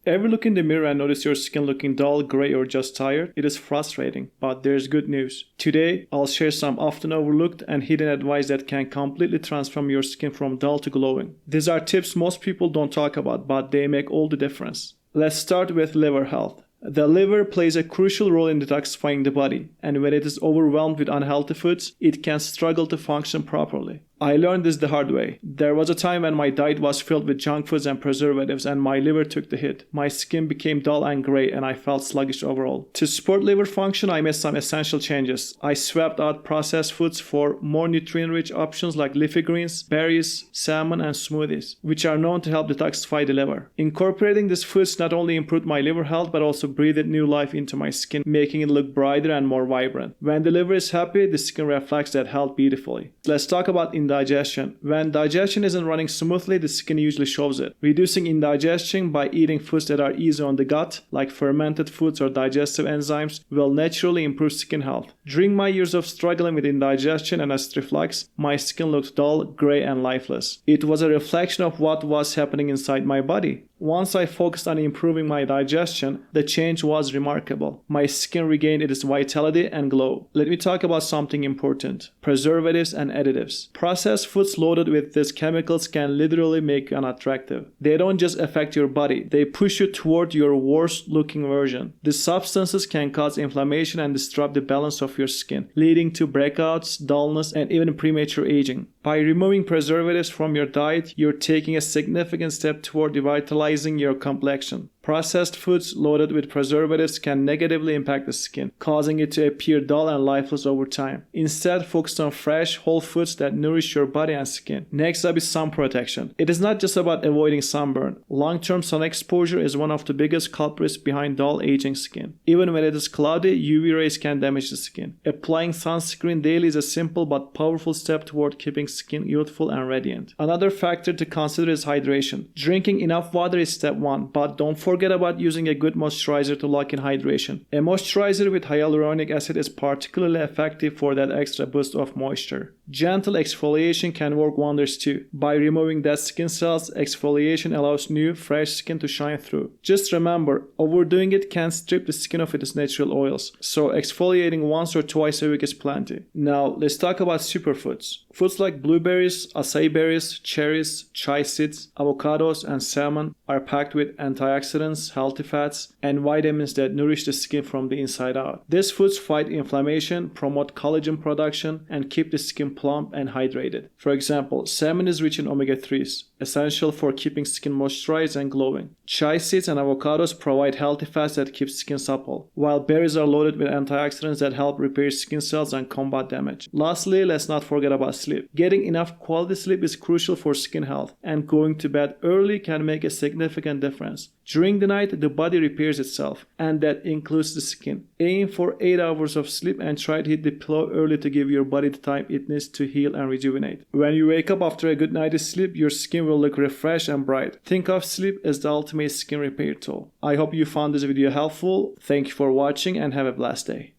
Ever look in the mirror and notice your skin looking dull, gray, or just tired? It is frustrating, but there's good news. Today, I'll share some often overlooked and hidden advice that can completely transform your skin from dull to glowing. These are tips most people don't talk about, but they make all the difference. Let's start with liver health. The liver plays a crucial role in detoxifying the body, and when it is overwhelmed with unhealthy foods, it can struggle to function properly. I learned this the hard way. There was a time when my diet was filled with junk foods and preservatives and my liver took the hit. My skin became dull and gray and I felt sluggish overall. To support liver function, I made some essential changes. I swapped out processed foods for more nutrient-rich options like leafy greens, berries, salmon, and smoothies, which are known to help detoxify the liver. Incorporating these foods not only improved my liver health but also breathed new life into my skin, making it look brighter and more vibrant. When the liver is happy, the skin reflects that health beautifully. Let's talk about indigestion. When digestion isn't running smoothly, the skin usually shows it. Reducing indigestion by eating foods that are easy on the gut, like fermented foods or digestive enzymes, will naturally improve skin health. During my years of struggling with indigestion and acid reflux, my skin looked dull, gray, and lifeless. It was a reflection of what was happening inside my body. Once I focused on improving my digestion, the change was remarkable. My skin regained its vitality and glow. Let me talk about something important: preservatives and additives. Processed foods loaded with these chemicals can literally make you unattractive. They don't just affect your body, they push you toward your worst looking version. These substances can cause inflammation and disrupt the balance of your skin, leading to breakouts, dullness, and even premature aging. By removing preservatives from your diet, you're taking a significant step toward revitalizing your complexion. Processed foods loaded with preservatives can negatively impact the skin, causing it to appear dull and lifeless over time. Instead, focus on fresh, whole foods that nourish your body and skin. Next up is sun protection. It is not just about avoiding sunburn. Long-term sun exposure is one of the biggest culprits behind dull, aging skin. Even when it is cloudy, UV rays can damage the skin. Applying sunscreen daily is a simple but powerful step toward keeping skin youthful and radiant. Another factor to consider is hydration. Drinking enough water is step one, but don't forget about using a good moisturizer to lock in hydration. A moisturizer with hyaluronic acid is particularly effective for that extra boost of moisture. Gentle exfoliation can work wonders too. By removing dead skin cells, exfoliation allows new, fresh skin to shine through. Just remember, overdoing it can strip the skin of its natural oils, so exfoliating once or twice a week is plenty. Now, let's talk about superfoods. Foods like blueberries, acai berries, cherries, chia seeds, avocados, and salmon are packed with antioxidants, healthy fats, and vitamins that nourish the skin from the inside out. These foods fight inflammation, promote collagen production, and keep the skin plump and hydrated. For example, salmon is rich in omega-3s, essential for keeping skin moisturized and glowing. Chia seeds and avocados provide healthy fats that keep skin supple, while berries are loaded with antioxidants that help repair skin cells and combat damage. Lastly, let's not forget about sleep. Getting enough quality sleep is crucial for skin health, and going to bed early can make a significant difference. During the night, the body repairs itself, and that includes the skin. Aim for 8 hours of sleep and try to hit the pillow early to give your body the time it needs to heal and rejuvenate. When you wake up after a good night's sleep, your skin will look refreshed and bright. Think of sleep as the ultimate skin repair tool. I hope you found this video helpful. Thank you for watching and have a blessed day.